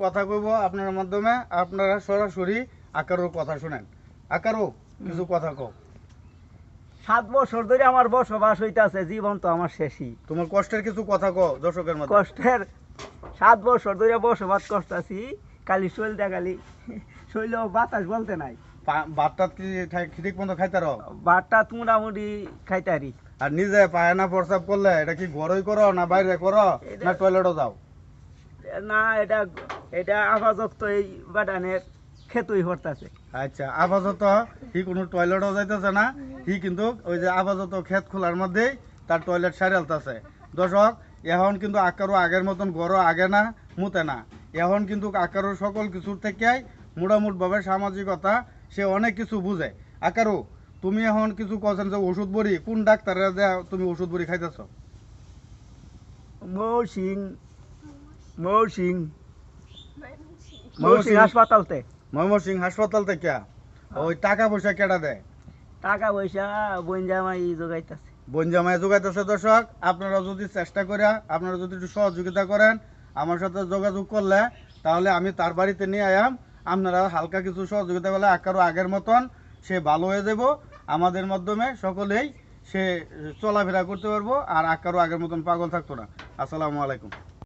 কথা কইব আপনার মাধ্যমে, আপনারা সরাসরি আকারুর কথা শুনেন। আকারু কিছু কথা কও। 7 বছর ধরে আমার বসবাস হইতাছে, জীবন তো আমার শেষই। তোমার কষ্টের কিছু কথা কও দর্শকের মধ্যে। কষ্টের 7 বছর ধরে বসবাস করতেছি, খালি শৈলটা খালি শৈল বাতাস বলতে নাই। ভাতটা কি ঠিক মতো খাইতে রো? ভাতটা মোটামুটি খাইতারি। আর নিজে পায়না প্রস্রাব করলে এটা কি ঘরই করো না বাইরে করো না টয়লেটও যাও? না, এটা এটা আপাতত এই বাটানের খেতুই হরতাছে। আচ্ছা, আপাতত হি কোনো টয়লেটও যাইতেছে না, হি কিন্তু ওই যে আপাতত ক্ষেত খোলার মধ্যেই তার টয়লেট সারিয়ালতেছে। দর্শক, এখন কিন্তু আকারও আগের মতন গড়ও আগে না, মুতে না। এখন কিন্তু আকারও সকল কিছুর থেকেই মোটামুটিভাবে সামাজিকতা, সে অনেক কিছু বুঝে। আকারও তুমি এখন কিছু কছেন যে ওষুধ বড়ি কোন ডাক্তারের তুমি ওষুধ বড়ি খাইতেছ? মৌসিং মৌসিং মৌসিং হাসপাতালতে। ময়মনসিং হাসপাতাল থেকে? ওই টাকা পয়সা কেটা দেয়? টাকা পয়সা বনজামাই যোগাইতাছে। বনজামায় যোগাইতেছে। দর্শক, আপনারা যদি চেষ্টা করে, আপনারা যদি একটু সহযোগিতা করেন, আমার সাথে যোগাযোগ করলে তাহলে আমি তার বাড়িতে নিয়ে আয়াম। আপনারা হালকা কিছু সহযোগিতা করলে আকারও আগের মতন সে ভালো হয়ে যাব। আমাদের মাধ্যমে সকলেই সে চলাফেরা করতে পারবো, আর আকারও আগের মতন পাগল থাকতো না। আসসালামু আলাইকুম।